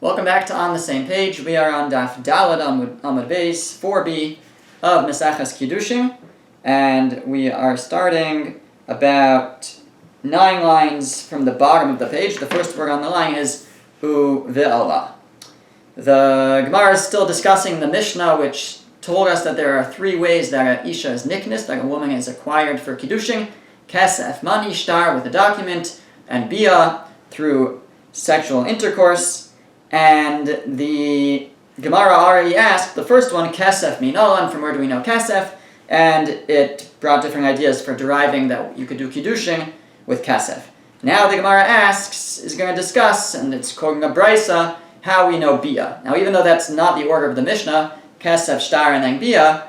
Welcome back to On the Same Page. We are on Daf Dalad Amud Beis 4b of Maseches Kiddushin, and we are starting about 9 lines from the bottom of the page. The first word on the line is U ve'ala. The Gemara is still discussing the Mishnah, which told us that there are 3 ways that an Isha is niknis, that a woman is acquired for Kiddushin: Kesef, money, shtar with a document, and Bia through sexual intercourse. And the Gemara already asked, the first one, Kesef Minolan, from where do we know Kesef? And it brought different ideas for deriving that you could do Kiddushin with Kesef. Now the Gemara is going to discuss, and it's quoting a Brisa, how we know Bia. Now even though that's not the order of the Mishnah, Kesef, Shtar, and then Bia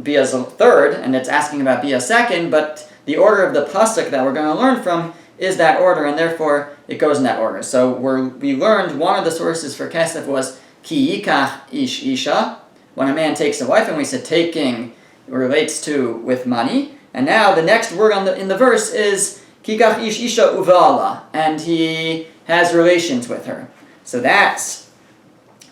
is a third, and it's asking about Bia second, but the order of the pasuk that we're going to learn from is that order, and therefore it goes in that order. So we learned one of the sources for Kesef was Ki yikach ish isha, when a man takes a wife, and we said taking relates to with money. And now the next word in the verse is Ki yikach ish isha uve'ala, and he has relations with her. So that's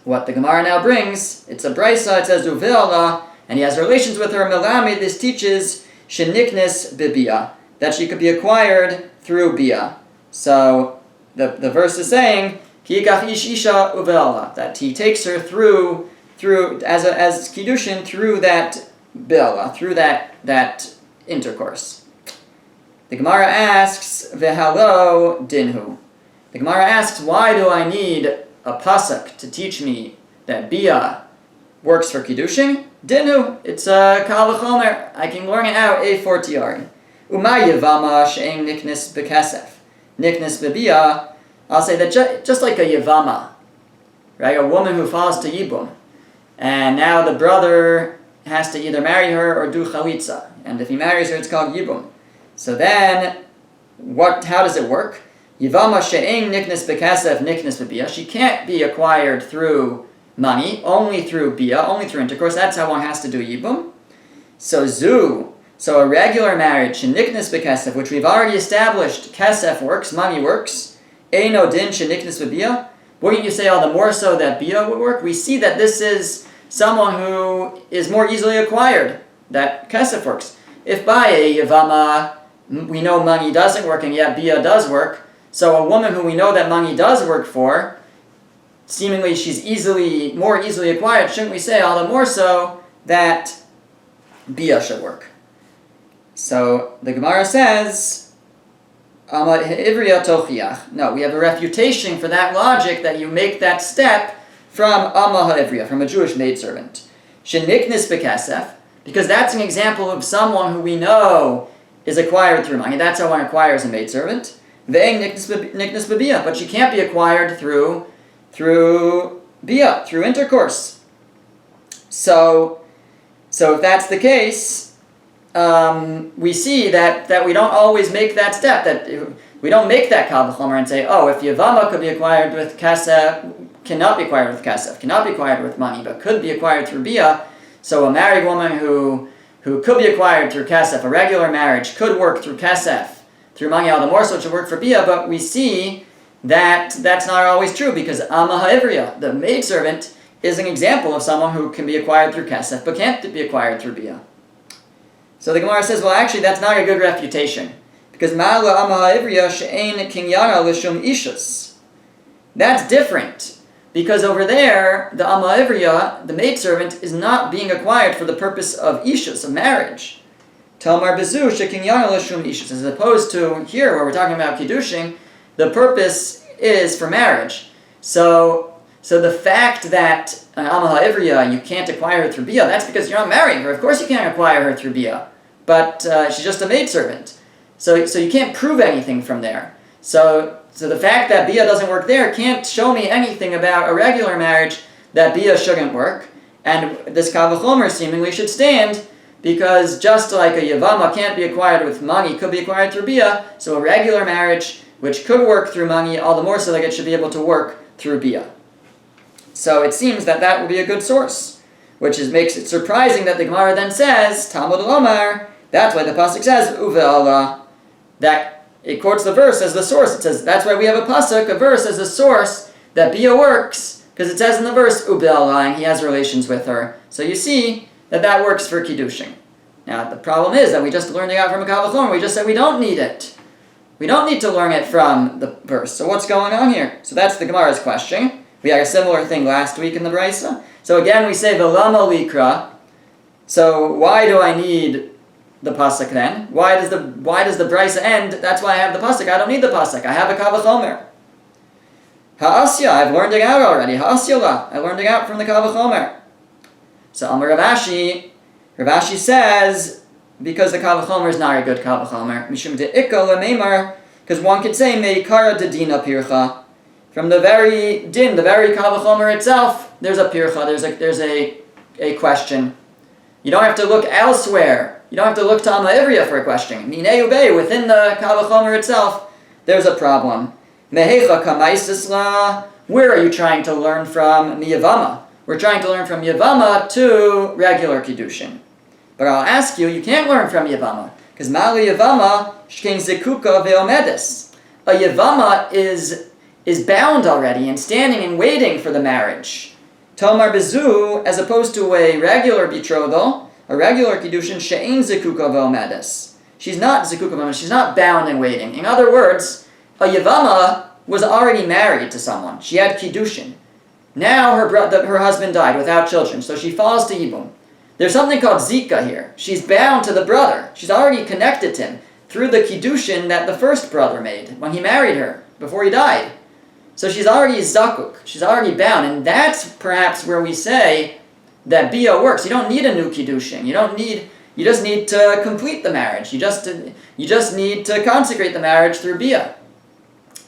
what the Gemara now brings. It's a brisa, it says uve'ala, and he has relations with her. Melamed, this teaches sheniknes bibia, that she could be acquired through Bia. So the verse is saying Ki yikach ish isha uve'ala, that he takes her through as Kiddushin through that Be'ala, through that intercourse. The Gemara asks Vehalo dinhu. The Gemara asks, why do I need a pasuk to teach me that Bia works for Kiddushin? Dinhu, it's a kal v'chomer. I can learn it out a fortiori. Uma yevama she'en niknis bekesef. Niknis bebia, I'll say that just like a yevama, right? A woman who falls to yibum, and now the brother has to either marry her or do chalitza, and if he marries her, it's called yibum. So then, how does it work? Yevama she'en niknis bekesef, niknis bebia. She can't be acquired through money, only through bia, only through intercourse. That's how one has to do yibum. So a regular marriage, sheniknis bekesef, which we've already established, kesef works, money works. Eino din sheniknis bebia. Wouldn't you say all the more so that bia would work? We see that this is someone who is more easily acquired, that kesef works. If by a yevama we know money doesn't work and yet bia does work, so a woman who we know that money does work for, seemingly she's more easily acquired, shouldn't we say all the more so that bia should work? So the Gemara says, no, we have a refutation for that logic that you make that step from Amma ha'ivriya, from a Jewish maidservant. Sheniknis bekesef, because that's an example of someone who we know is acquired through money. That's how one acquires a maidservant. Ve'eng niknis bebia, but she can't be acquired through bia, through intercourse. So if that's the case, we see that we don't always make that step, that we don't make that kal v'chomer and say, if Yevama could be acquired with kesef, cannot be acquired with kesef, cannot be acquired with money, but could be acquired through bia, so a married woman who could be acquired through kesef, a regular marriage, could work through kesef, through money, all the more so it should work for bia, but we see that that's not always true, because Amma ha'ivriya, the maidservant, is an example of someone who can be acquired through kesef, but can't be acquired through bia. So the Gemara says, well, actually, that's not a good refutation, because ma'ala amma ha'ivriya she'ein kinyana l'shum ishus. That's different, because over there, the amma ha'ivriya, the maidservant, is not being acquired for the purpose of ishus, of marriage. Talmar bezu she'kinyana l'shum ishus, as opposed to here, where we're talking about Kiddushin, the purpose is for marriage. So the fact that an amma ha'ivriya, you can't acquire her through bia, that's because you're not marrying her. Of course you can't acquire her through bia. But she's just a maidservant. So you can't prove anything from there. So the fact that bia doesn't work there can't show me anything about a regular marriage that bia shouldn't work. And this kal v'chomer seemingly should stand, because just like a yevama can't be acquired with money, could be acquired through bia, so a regular marriage, which could work through money, all the more so that it should be able to work through bia. So it seems that would be a good source, which makes it surprising that the Gemara then says, Talmud Lomar, that's why the pasuk says, Uve'ala, that it quotes the verse as the source. It says, that's why we have a pasuk, a verse, as a source that Bia works, because it says in the verse, Ube'allah, he has relations with her. So you see that works for Kiddushin. Now, the problem is that we just learned it out from a Kal V'chomer. We just said we don't need it. We don't need to learn it from the verse. So what's going on here? So that's the Gemara's question. We had a similar thing last week in the Brisa. So again, we say, V'lama likra. So why do I need the pasuk then? Why does the Brisa end? That's why I have the pasuk. I don't need the pasuk. I have a Kal V'chomer. Ha'asya, I've learned it out already. Ha'asya la, I learned it out from the Kal V'chomer. So Amar Rav Ashi says, because the Kal V'chomer is not a good Kal V'chomer, mishum de'ikka le'meimar, because one could say me'ikara dedina pircha. From the very din, the very Kal V'chomer itself, there's a pircha, there's a question. You don't have to look elsewhere. You don't have to look to Amma Ivriya for a question. Minei ubei, within the Kal V'chomer itself, there's a problem. Mehecha kamaisis la, where are you trying to learn from? Miyavama. We're trying to learn from Yavama to regular Kiddushin. But I'll ask you, you can't learn from Yavama. Because Mali Yavama, Shkein Zekuka Ve'omedes. A Yavama is bound already and standing and waiting for the marriage. Tomar Bezu, as opposed to a regular betrothal, a regular Kiddushin, She'ein Zekuka Ve'omedes. She's not Zekuka Ve'omedes, she's not bound and waiting. In other words, a Yavama was already married to someone. She had Kiddushin. Now her husband died without children, so she falls to Yibum. There's something called Zika here. She's bound to the brother. She's already connected to him through the Kiddushin that the first brother made when he married her, before he died. So she's already Zakuk. She's already bound, and that's perhaps where we say that Bia works. You don't need a new Kiddushin. You just need to complete the marriage. You just need to consecrate the marriage through Bia.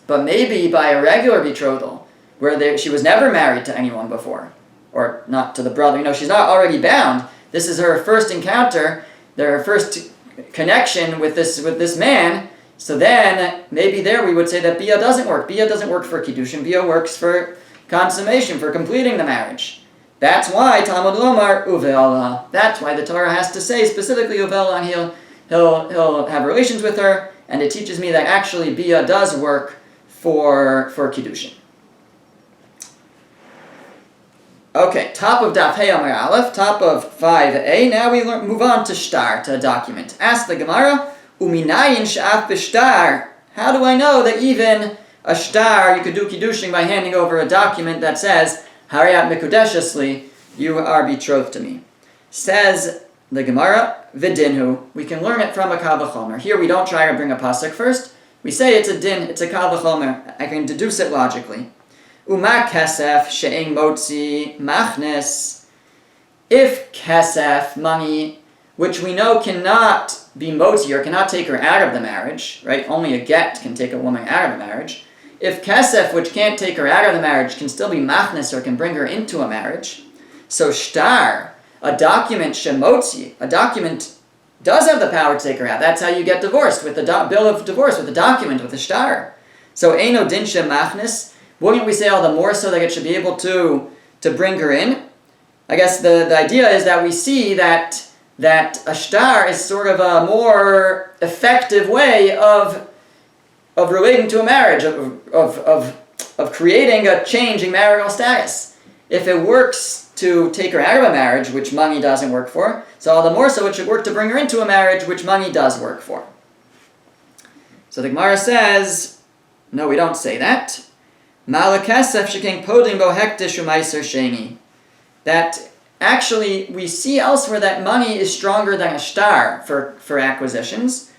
But maybe by a regular betrothal, where she was never married to anyone before, or not to the brother. She's not already bound. This is her first encounter, her first connection with this man. So then, maybe there we would say that Bia doesn't work. Bia doesn't work for Kiddushin. Bia works for consummation, for completing the marriage. That's why Talmud Lomar Uve'allah. That's why the Torah has to say specifically Uve'allah, and he'll have relations with her, and it teaches me that actually Bia does work for Kiddushin. Okay, top of Daf Hey Amar Aleph, top of 5a. Now we move on to shtar, to a document. Ask the Gemara, Uminayin sh'af b'shtar. How do I know that even a shtar, you could do Kiddushin by handing over a document that says, Hariyat Mekudeshesli, you are betrothed to me. Says the Gemara, Vidinhu. We can learn it from a Kal V'chomer. Here we don't try to bring a pasuk first. We say it's a din, it's a Kal V'chomer. I can deduce it logically. Uma kesef she'eng motzi machnes. If kesef, money, which we know cannot be motzi or cannot take her out of the marriage, right? Only a get can take a woman out of the marriage. If kesef, which can't take her out of the marriage, can still be machnes or can bring her into a marriage, so shtar, a document shemotzi, a document does have the power to take her out. That's how you get divorced, with the bill of divorce, with the document, with the shtar. So eino din shemachnes. Wouldn't we say all the more so that it should be able to bring her in? I guess the idea is that we see that a shtar is sort of a more effective way of relating to a marriage, of creating a change in marital status. If it works to take her out of a marriage, which money doesn't work for, so all the more so it should work to bring her into a marriage, which money does work for. So the Gemara says, no, we don't say that. That actually we see elsewhere that money is stronger than a shtar for acquisitions,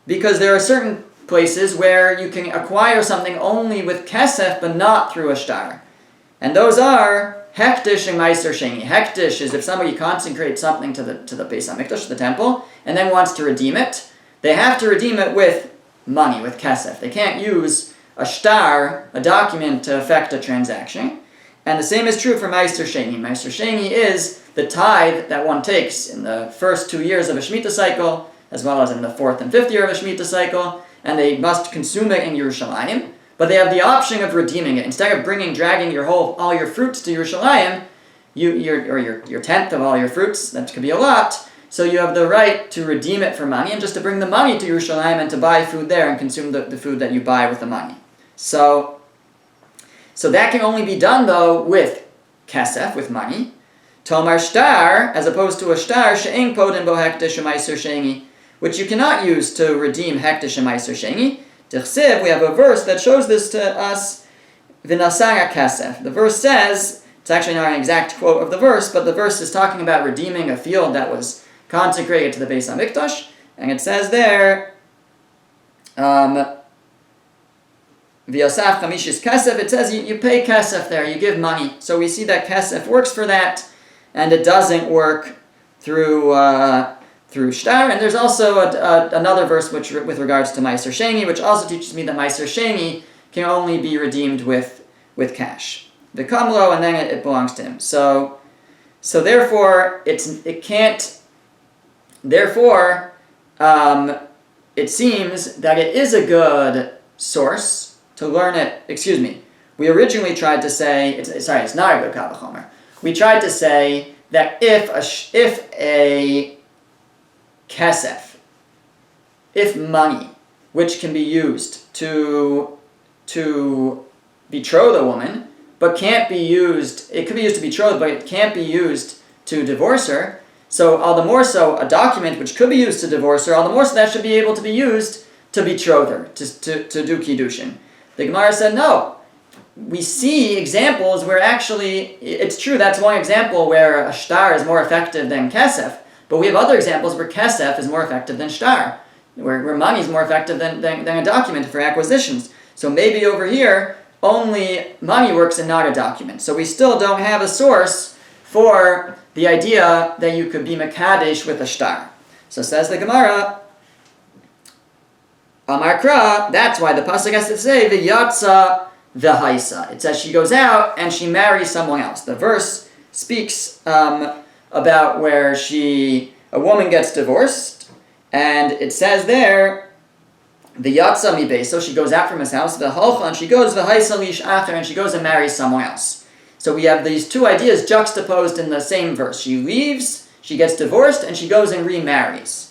because there are certain places where you can acquire something only with kesef but not through a shtar. And those are hektish and meiser sheni. Hektish is if somebody consecrates something to the Beis HaMikdash, the temple, and then wants to redeem it. They have to redeem it with money, with kesef. They can't use a shtar, a document, to effect a transaction. And the same is true for Meiser Sheni. Meiser Sheni is the tithe that one takes in the first 2 years of a Shemitah cycle, as well as in the 4th and 5th year of a Shemitah cycle, and they must consume it in Yerushalayim, but they have the option of redeeming it. Instead of dragging all your fruits to Yerushalayim, your tenth of all your fruits, that could be a lot, so you have the right to redeem it for money, and just to bring the money to Yerushalayim and to buy food there and consume the food that you buy with the money. So So that can only be done, though, with kesef, with money. Tomar shtar, as opposed to a shtar, she'en podin bo hektish u'maiser sheni, which you cannot use to redeem hektish u'maiser sheni. Tichsiv, we have a verse that shows this to us. V'nasara kesef. The verse says, it's actually not an exact quote of the verse, but the verse is talking about redeeming a field that was consecrated to the Beis HaMikdash, and it says there, V'yasaf chamishis kesef, it says you pay kesef there, you give money. So we see that kesef works for that, and it doesn't work through shtar. And there's also another verse which, with regards to Meiser Sheni, which also teaches me that Meiser Sheni can only be redeemed with cash. The kamlo, and then it belongs to him. So therefore it can't. Therefore, it seems that it is a good source to learn it. Excuse me. We originally tried to say it's not a good kal v'chomer. We tried to say that if a kesef, if money, which can be used to betroth a woman, but can't be used, it could be used to betroth, but it can't be used to divorce her. So all the more so, a document which could be used to divorce her, all the more so that should be able to be used to betroth her, to do Kiddushin. The Gemara said no. We see examples where actually, it's true, that's one example where a shtar is more effective than kesef, but we have other examples where kesef is more effective than shtar, where money is more effective than a document for acquisitions. So maybe over here, only money works and not a document. So we still don't have a source for the idea that you could be mekadesh with a shtar. So says the Gemara, Amar Kra, that's why the pasuk has to say, v'yatsa v'haisa. It says she goes out and she marries someone else. The verse speaks about where a woman gets divorced, and it says there, v'yatsa mi beis, so she goes out from his house, v'holcha, and she goes v'haisa lish acher, and she goes and marries someone else. So we have these two ideas juxtaposed in the same verse. She leaves, she gets divorced, and she goes and remarries.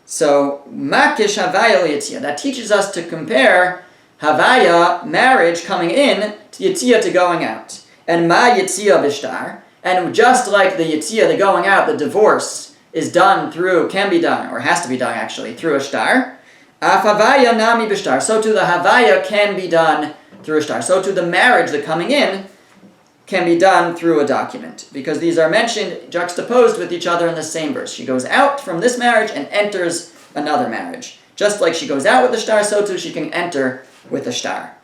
So makish havaya liyitzia, that teaches us to compare havaya, marriage, coming in, to yitzia, to going out. And ma yitzia b'shtar, and just like the yitzia, the going out, the divorce is done through, can be done, or has to be done actually, through a shtar. Af havaya nami b'shtar, so too the havaya can be done through a shtar. So too the marriage, the coming in, can be done through a document, because these are mentioned juxtaposed with each other in the same verse. She goes out from this marriage and enters another marriage. Just like she goes out with the shtar, so too she can enter with the shtar.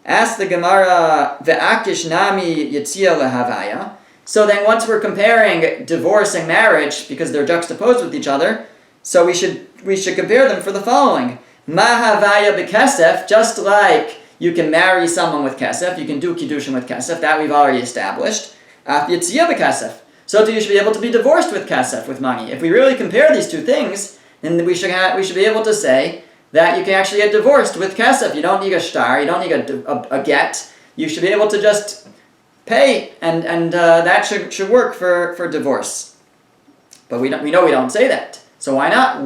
Ask the Gemara, ve'akish nami yitzia lehavaya. So then once we're comparing divorce and marriage, because they're juxtaposed with each other, so we should compare them for the following. Ma havaya b'kesef, just like you can marry someone with kesef, you can do Kiddushin with kesef, that we've already established. Af yitzia b'kesef, so too you should be able to be divorced with kesef, with money. If we really compare these two things, then we should be able to say that you can actually get divorced with kesef. You don't need a shtar, you don't need a get. You should be able to just pay, and that should work for divorce. But we know we don't say that. So why not?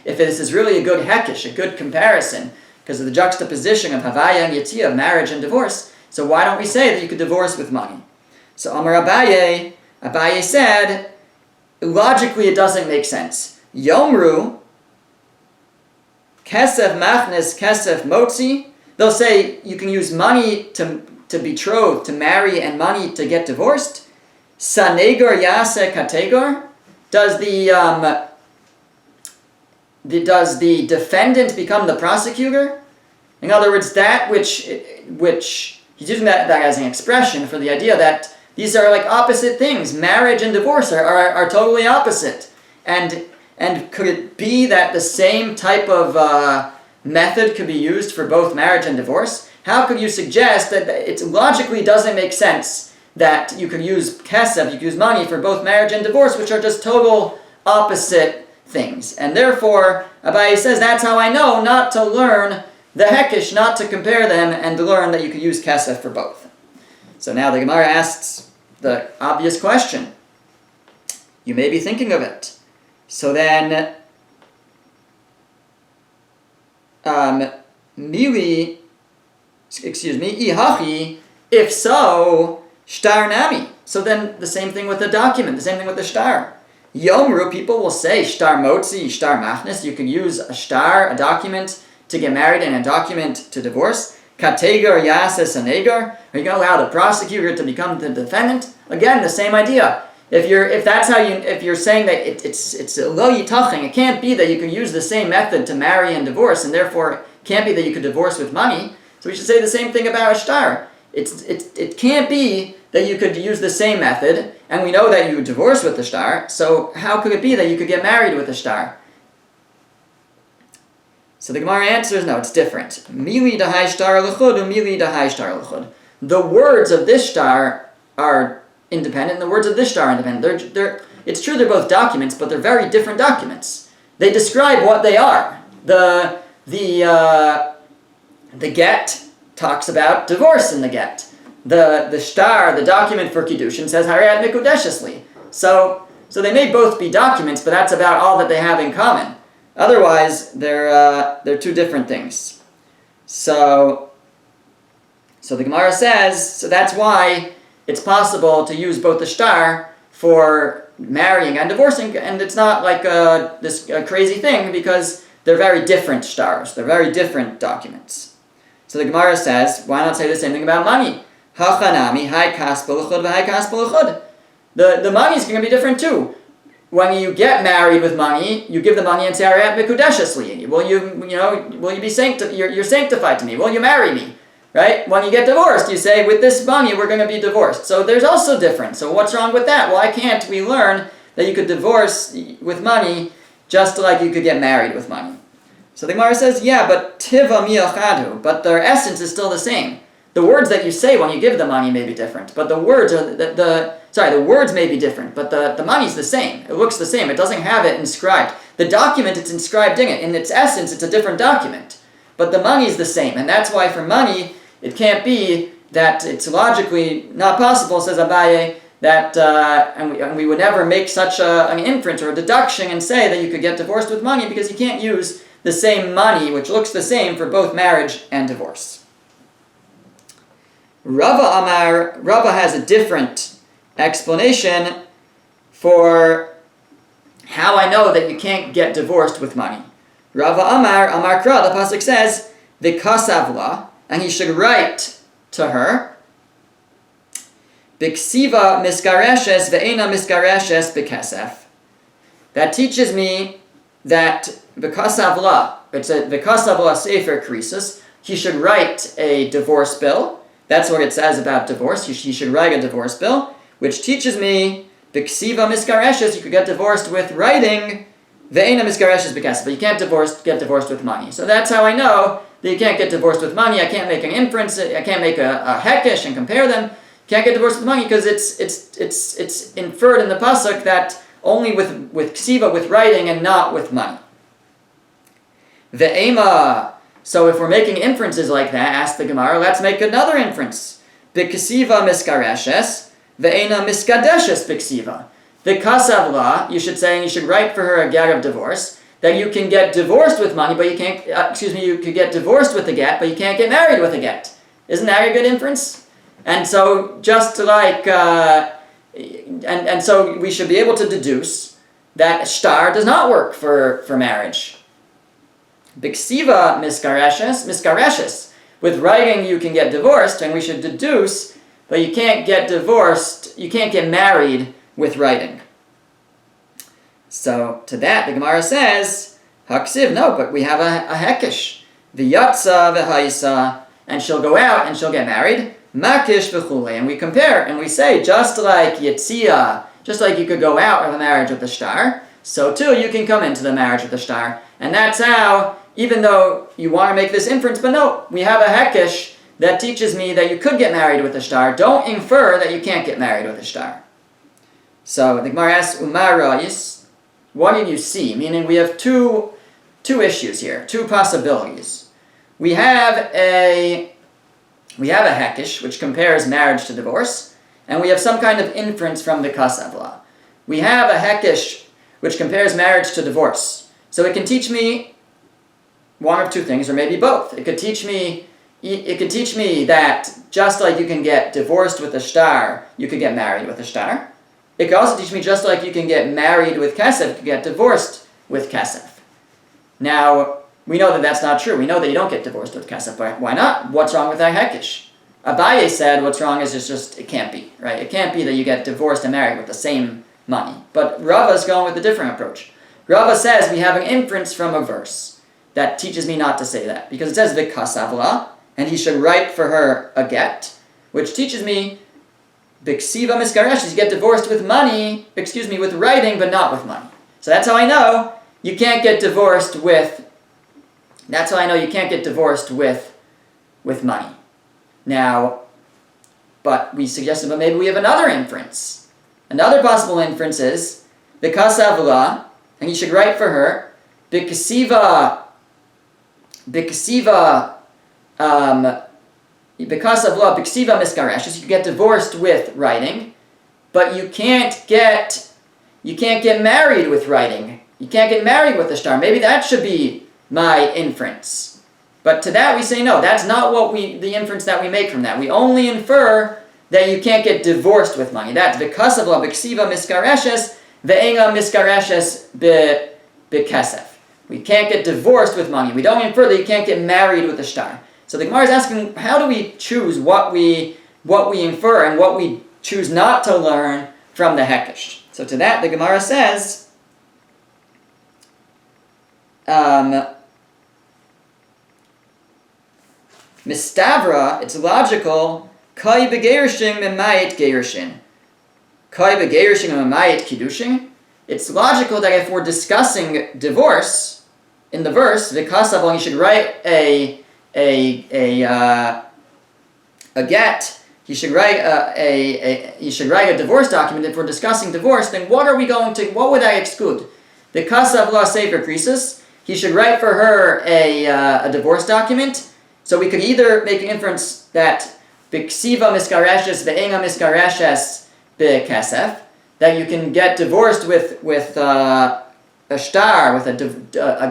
If this is really a good hekesh, a good comparison, because of the juxtaposition of havaya and yitzia, of marriage and divorce, so why don't we say that you could divorce with money? So Amar Abaye said, logically it doesn't make sense. Yomru, kesef machnes, kesef motzi, they'll say you can use money to betroth, to marry, and money to get divorced. Sanegar yase kategor, does the defendant become the prosecutor? In other words, that which he's using that as an expression for the idea that these are like opposite things. Marriage and divorce are totally opposite. And could it be that the same type of method could be used for both marriage and divorce? How could you suggest that it logically doesn't make sense that you could use kesef, you could use money for both marriage and divorce, which are just total opposite things? And therefore, Abaye says that's how I know not to learn the hekesh, not to compare them, and to learn that you could use kesef for both. So now the Gemara asks the obvious question. You may be thinking of it. So then, ihachi If so, shtar nami. So then the same thing with the document, the same thing with the shtar. Yomru, people will say shtar motzi, shtar machnis. You can use a shtar, a document, to get married and a document to divorce. Kategar yases anegar. Are you going to allow the prosecutor to become the defendant? Again, the same idea. If you're saying that it's lo yitaching, it can't be that you can use the same method to marry and divorce, and therefore it can't be that you could divorce with money. So we should say the same thing about a shtar. It can't be that you could use the same method, and we know that you divorce with the shtar, so how could it be that you could get married with the shtar? So the Gemara answers, no, it's different. Mili dahai shtar l'chud, mili dahai shtar l'chud. The words of this shtar are independent, and the words of this shtar are independent. It's true they're both documents, but they're very different documents. They describe what they are. The get talks about divorce in the get. The shtar, the document for Kiddushin, says Harayat Mikudeshesli. So they may both be documents, but that's about all that they have in common. Otherwise, they're two different things. So the Gemara says, so that's why it's possible to use both the shtar for marrying and divorcing, and it's not like this crazy thing, because they're very different shtars. They're very different documents. So the Gemara says, why not say the same thing about money? Hachanami, hai kaspa l'chud, v'hai kaspa l'chud. The money is going to be different too. When you get married with money, you give the money and say, Arayat mikudeshesli. Will you be you're sanctified to me? Will you marry me? Right? When you get divorced, you say, with this money, we're going to be divorced. So there's also difference. So what's wrong with that? Why can't we learn that you could divorce with money just like you could get married with money? So the Gemara says, yeah, but tiva miyachadu, but their essence is still the same. The words that you say when you give the money may be different, but the words are the words may be different, but the money's the same. It looks the same. It doesn't have it inscribed. The document, it's inscribed in it. In its essence, it's a different document. But the money's the same, and that's why for money, it can't be that it's logically not possible, says Abaye, that and we would never make such an inference or a deduction and say that you could get divorced with money, because you can't use the same money, which looks the same for both marriage and divorce. Rava has a different explanation for how I know that you can't get divorced with money. Rava Amar Kra, the pasuk says, V'kasavla, and he should write to her, B'ksiva miskareshes ve'ena miskareshes b'kesef. That teaches me that V'kasavla, it's a V'kasavla sefer krisus, he should write a divorce bill. That's what it says about divorce. He should write a divorce bill, which teaches me, B'ksiva miskareshes, you could get divorced with writing, ve'ena miskareshes b'kesef, but you can't get divorced with money. So that's how I know that you can't get divorced with money. I can't make an inference, I can't make a hekesh and compare them. Can't get divorced with money because it's inferred in the pasuk that only with ksiva, with writing, and not with money. Ve'ema. So if we're making inferences like that, ask the Gemara, let's make another inference. B'ksiva miskareshes, ve'ena miskadeshes b'ksiva. V'kasavla, you should say, and you should write for her a get of divorce, that you can get divorced with money, but you can't, you could get divorced with a get, but you can't get married with a get. Isn't that a good inference? And so, just like, and so we should be able to deduce that shtar does not work for marriage. B'ksiva miskareshes. With writing you can get divorced, and we should deduce, but you can't get divorced, you can't get married with writing. So, to that, the Gemara says, Haksiv, no, but we have a hekesh. V'yatza v'haisa, and she'll go out and she'll get married. Makish v'chule, and we compare, and we say, just like Yitzia, just like you could go out of a marriage with the shtar, so too you can come into the marriage with the shtar. And that's how, even though you want to make this inference, but no, we have a hekesh that teaches me that you could get married with a shtar. Don't infer that you can't get married with a shtar. So the Gemara asks, Umar Ra'is, what did you see? Meaning we have two issues here, two possibilities. We have a hekesh, which compares marriage to divorce, and we have some kind of inference from the kasavla. We have a hekesh, which compares marriage to divorce. So it can teach me one of two things, or maybe both. It could teach me it could teach me that just like you can get divorced with a shtar, you could get married with a shtar. It could also teach me just like you can get married with kesef, you can get divorced with kesef. Now, we know that that's not true. We know that you don't get divorced with kesef, but why not? What's wrong with that hekesh? Abaye said what's wrong is just it can't be, right? It can't be that you get divorced and married with the same money. But Rava's going with a different approach. Rava says we have an inference from a verse that teaches me not to say that. Because it says v'kasavla, and he should write for her a get, which teaches me b'ksiva miskaresh, you get divorced with money, with writing, but not with money. So that's how I know you can't get divorced with, with money. Now, but we suggested, but maybe we have another inference. Another possible inference is v'kasavla, and you should write for her b'ksiva miskaresh, you get divorced with writing, but you can't get married with writing. You can't get married with a shtar. Maybe that should be my inference. But to that we say no, that's not the inference that we make from that. We only infer that you can't get divorced with money. That's v'kasavla b'ksiva miskareshes ve'enga miskareshes b'kesef. We can't get divorced with money. We don't infer that you can't get married with a shtar. So the Gemara is asking, how do we choose what we infer and what we choose not to learn from the hekesh? So to that, the Gemara says, Mistavra, it's logical, kai begerushin memayit gerushin. Kai begerushin memayit kiddushin. It's logical that if we're discussing divorce in the verse, v'kasav, you should write a get. You should write a divorce document. If we're discussing divorce, then what would I exclude? V'kasav la sefer krisus. He should write for her a divorce document. So we could either make an inference that b'ksiva miskareshes ve'enga miskareshes b'kesef, that you can get divorced with a shtar, with a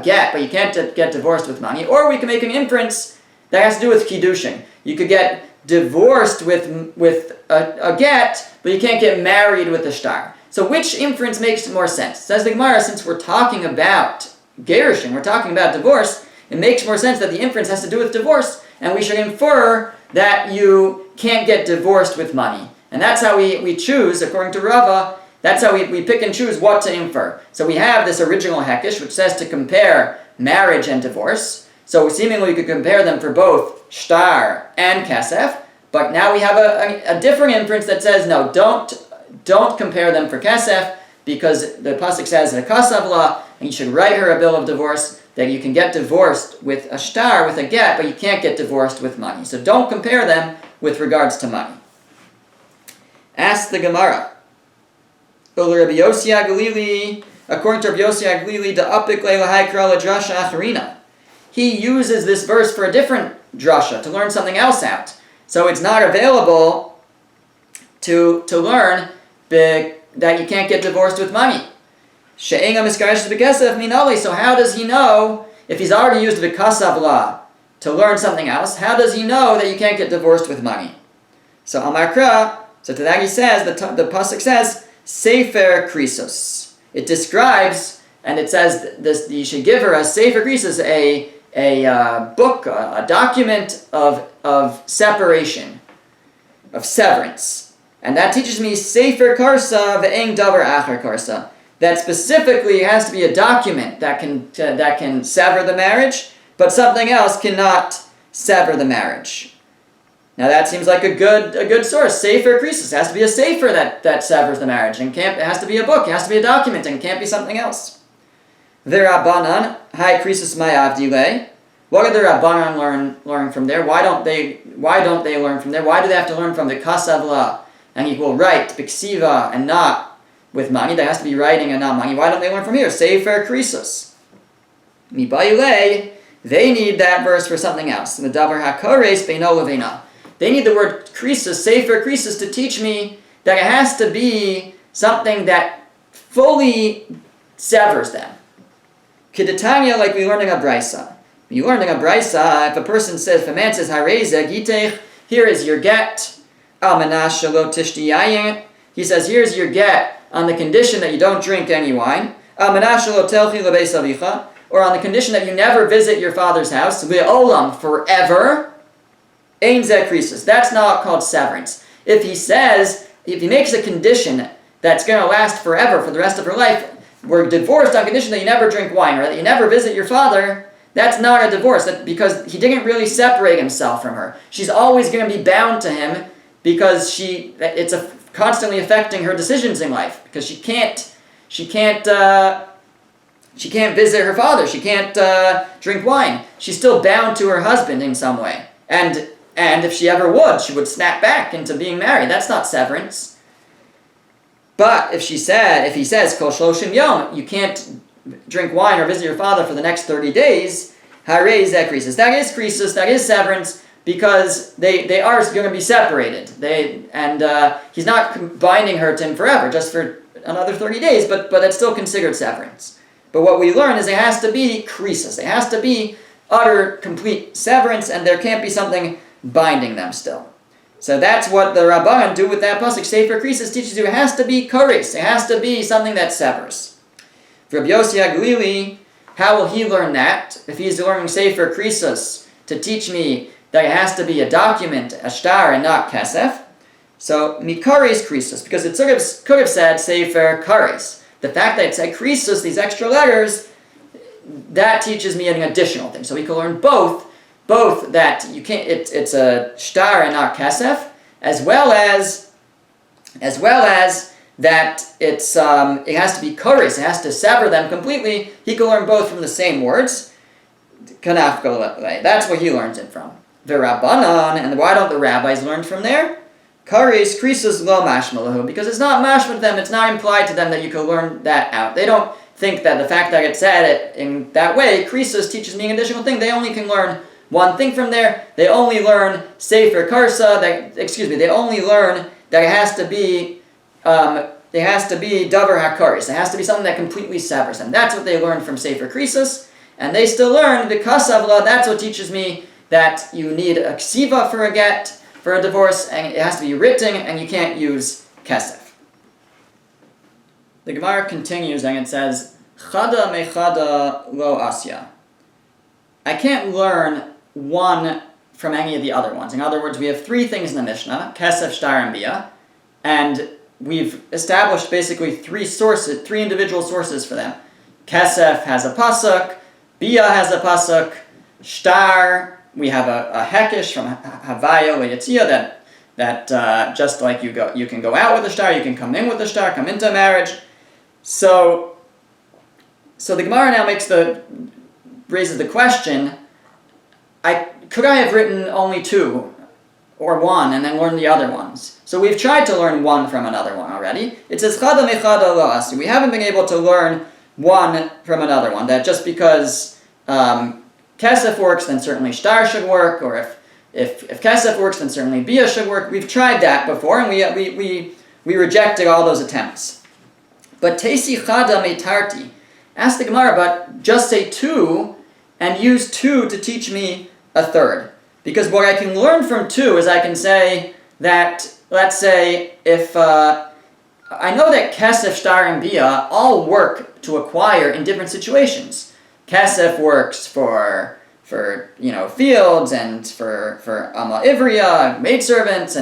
get, but you can't get divorced with money. Or we can make an inference that has to do with Kiddushin. You could get divorced with a get, but you can't get married with a shtar. So which inference makes more sense? Says the Gemara, since we're talking about gerushin, we're talking about divorce, it makes more sense that the inference has to do with divorce, and we should infer that you can't get divorced with money. And that's how we choose, according to Rava, that's how we pick and choose what to infer. So we have this original hekesh, which says to compare marriage and divorce. So seemingly we could compare them for both shtar and kesef, but now we have a different inference that says, no, don't compare them for kesef, because the pasuk says v'kasavla, and you should write her a bill of divorce, that you can get divorced with a shtar, with a get, but you can't get divorced with money. So don't compare them with regards to money. Ask the Gemara. According to Rabbi Yossi Aglili, da'apik le'lahai kra l'drasha acharina. He uses this verse for a different drasha, to learn something else out. So it's not available to learn that you can't get divorced with money. She'enga miskareshes b'kesef minali. So how does he know, if he's already used v'kasavla to learn something else, how does he know that you can't get divorced with money? So Amar Kra, so to that he says, the pasuk says, Sefer Krisos. It describes, and it says this: you should give her a Sefer Krisos, a book, a document of separation, of severance, and that teaches me Sefer Karsa ve'eng davar achar karsa. That specifically has to be a document that can sever the marriage, but something else cannot sever the marriage. Now that seems like a good source. Sefer Krisos. It has to be a sefer that severs the marriage, and it has to be a book. It has to be a document, and it can't be something else. The Rabbanan, Hai Krisos Mayavdile. What did the Rabbanan learn from there? Why don't they learn from there? Why do they have to learn from the Kasavla and equal write Biksiva and not with money? There has to be writing and not money. Why don't they learn from here? Sefer Krisos. Mibayule. They need that verse for something else. The Davar HaKores Beino Levena. They need the word krisus, Sefer Krisos, to teach me that it has to be something that fully severs them. Kidditanya, like we learned in a Brisa. You learned in a brisa, if a person says, if a man says, Harezeh gitech, here is your get, al-manash lo tishti yayin, he says, here's your get on the condition that you don't drink any wine, al-manash lo telchi lebeis avicha, or on the condition that you never visit your father's house, le'olam, forever, ein zeh krisus. That's not called severance. If he makes a condition that's going to last forever, for the rest of her life, we're divorced on condition that you never drink wine, or that you never visit your father, that's not a divorce, because he didn't really separate himself from her. She's always going to be bound to him, because it's constantly affecting her decisions in life, because she can't visit her father, she can't drink wine. She's still bound to her husband in some way. And if she ever would, she would snap back into being married. That's not severance. But if he says, Kol shloshim yom, you can't drink wine or visit your father for the next 30 days, Harezeh krisus. That is krisus, that is severance, because they are going to be separated. He's not binding her to him forever, just for another 30 days, but it's still considered severance. But what we learn is it has to be krisus. It has to be utter, complete severance, and there can't be something binding them still. So that's what the Rabbanan do with that pasuk. Sefer krisus teaches you it has to be kares. It has to be something that severs. For Rabbi Yossi HaGlili, how will he learn that? If he's learning Sefer krisus to teach me that it has to be a document, a shtar, and not kesef. So mikares krisus, because it could have said Sefer kares. The fact that it said krisus, these extra letters, that teaches me an additional thing. So we can learn both that you can't. It's a shtar and not kesef, as well as that it has to be kares. It has to sever them completely. He can learn both from the same words. Kanaf golei. That's where he learns it from. The Rabbanan, and why don't the rabbis learn from there? Kares krisus lo mashmalahu, because it's not mashma to them. It's not implied to them that you can learn that out. They don't think that the fact that it said it in that way, krisus, teaches me an additional thing. They only can learn one thing from there. They only learn Sefer Karsa. They only learn that it has to be Davar HaKaris. It has to be something that completely severs them. That's what they learn from Sefer Krisus. And they still learn the Kasavla. That's what teaches me that you need a ksiva for a get, for a divorce, and it has to be written, and you can't use kesef. The Gemara continues and it says, Chada mechada lo asya. I can't learn one from any of the other ones. In other words, we have three things in the Mishnah, kesef, shtar, and bia, and we've established basically three individual sources for them. Kesef has a pasuk, bia has a pasuk, shtar, we have a hekesh from Havaya Le'Yitzia that just like you can go out with a shtar, you can come in with a shtar, come into marriage. So the Gemara now raises the question, could I have written only two or one and then learn the other ones? So we've tried to learn one from another one already. It says chada mechada lo asi. We haven't been able to learn one from another one. That just because kesef works, then certainly shtar should work, or if kesef works, then certainly bia should work. We've tried that before, and we rejected all those attempts. But teisi chada metarti. Ask the Gemara, but just say two, and use two to teach me a third. Because what I can learn from two is I can say that, let's say, if I know that kesef, shtar, and bia all work to acquire in different situations. Kesef works for fields and for ama ivriya, maidservants,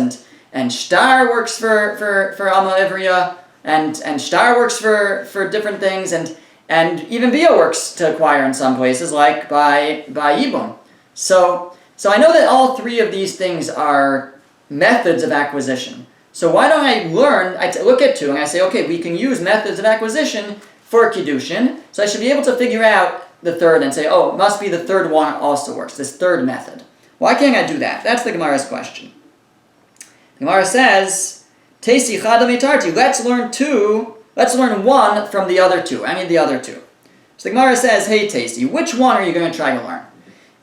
and shtar works for ama ivriya, and shtar works for different things, and even bia works to acquire in some places, like by yibum. So I know that all three of these things are methods of acquisition. So why don't I look at two and I say, okay, we can use methods of acquisition for Kiddushin, so I should be able to figure out the third and say, oh, it must be the third one also works, this third method. Why can't I do that? That's the Gemara's question. The Gemara says, Teisi chada mitarti, let's learn one from the other two, any of the other two. So the Gemara says, hey Teisi, which one are you going to try to learn?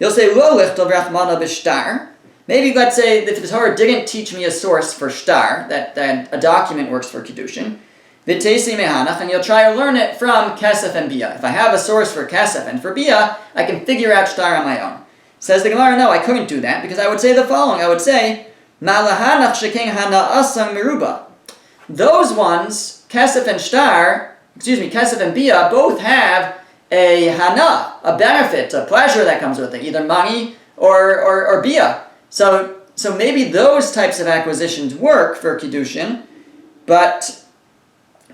You'll say, lo lichtov rachmana b'shtar. Maybe let's say that the Torah didn't teach me a source for shtar, that a document works for Kiddushin. V'teisi mehanach, and you'll try to learn it from kesef and bia. If I have a source for kesef and for bia, I can figure out shtar on my own. Says the Gemara, no, I couldn't do that, because I would say the following. I would say, Malahanach sheking hana asang meruba. Those ones, kesef and bia, both have a hana, a benefit, a pleasure that comes with it, either money or bia. So maybe those types of acquisitions work for Kiddushin, but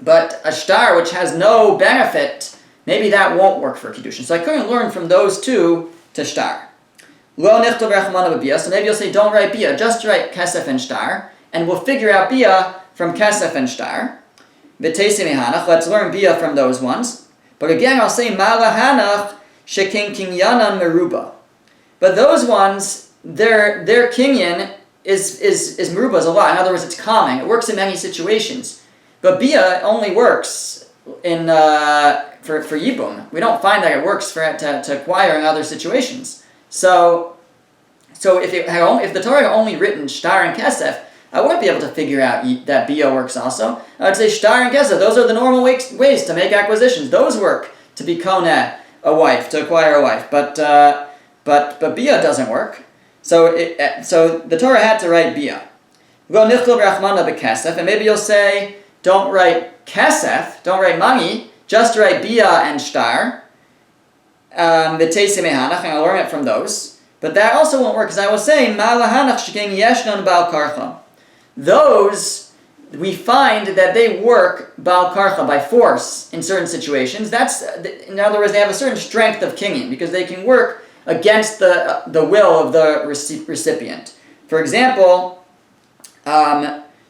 a shtar which has no benefit, maybe that won't work for Kiddushin. So I couldn't learn from those two to shtar. Lo nichtav rachmana b'bia, so maybe you'll say don't write bia, just write kesef and shtar, and we'll figure out bia from kesef and shtar. V'teisi mehanach, let's learn bia from those ones. But again, I'll say malahanach shekin kinyanan meruba. But those ones, their kinyan is meruba, is a lot. In other words, it's calming. It works in many situations. But bia only works in for yibum. We don't find that it works for it to acquire in other situations. So if the Torah had only written shtar and kesef, I wouldn't be able to figure out that bia works also. I would say shtar and kesef, those are the normal ways to make acquisitions. Those work to be koneh a wife, to acquire a wife. But bia doesn't work. So the Torah had to write bia. Go nichtav rachmana b'kesef, and maybe you'll say, don't write kesef, don't write money, just write bia and shtar. V'teisi mehanach, and I'll learn it from those. But that also won't work, because I was saying, ma'lahanach shekin yeshnan bal karcha. Those, we find that they work bal karcha, by force, in certain situations. In other words, they have a certain strength of kinyan, because they can work against the will of the recipient. For example,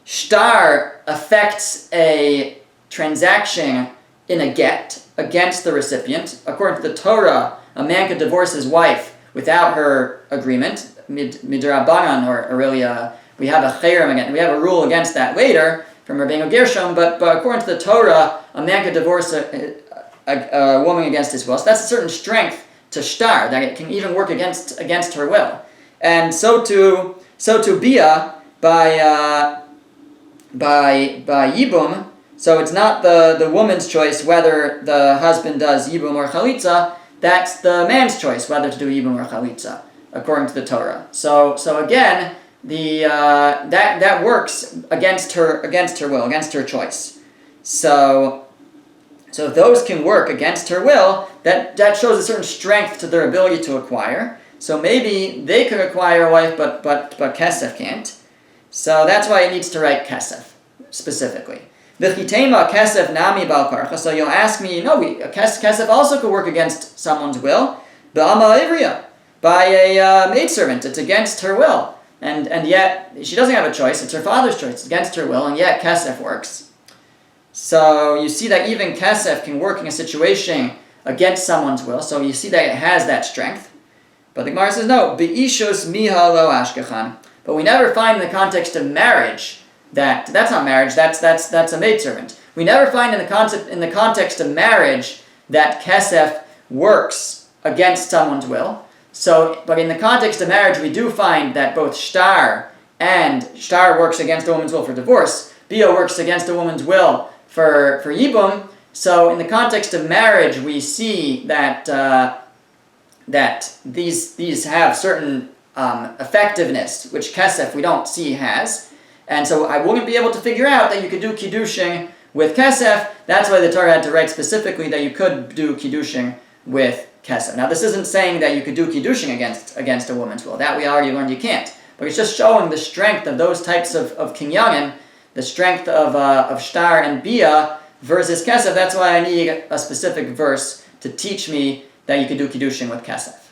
shtar affects a transaction in a get against the recipient. According to the Torah, a man could divorce his wife without her agreement, midrabanan, or really we have a chayrim against, we have a rule against that later from Rabbeinu Gershom, but according to the Torah, a man could divorce a woman against his will. So that's a certain strength to shtar, that it can even work against her will. And so to bia by yibum. So it's not the woman's choice whether the husband does yibum or chalitza. That's the man's choice whether to do yibum or chalitza, according to the Torah. So again, that works against her will, against her choice. So if those can work against her will, that shows a certain strength to their ability to acquire. So maybe they could acquire a wife, but kesef can't. So that's why it needs to write kesef specifically. V'chitema kesef nami bal karcha. So you'll ask me, kesef also could work against someone's will. Ba'ama ivriya, by a maidservant. It's against her will, and yet she doesn't have a choice. It's her father's choice. It's against her will, and yet kesef works. So you see that even kesef can work in a situation against someone's will. So you see that it has that strength. But the Gemara says no. Beishos miha lo ashkechan. But we never find in the context of marriage that's not marriage. That's a maidservant. We never find in the context of marriage that kesef works against someone's will. So, but in the context of marriage, we do find that both shtar works against a woman's will for divorce. Bia works against a woman's will for yibum. So, in the context of marriage, we see that these have certain effectiveness, which kesef we don't see has. And so I wouldn't be able to figure out that you could do Kiddushin with kesef. That's why the Torah had to write specifically that you could do Kiddushin with kesef. Now this isn't saying that you could do Kiddushin against a woman's will. That we already learned you can't. But it's just showing the strength of those types of kinyanim, the strength of shtar and bia versus kesef. That's why I need a specific verse to teach me that you could do Kiddushin with kesef.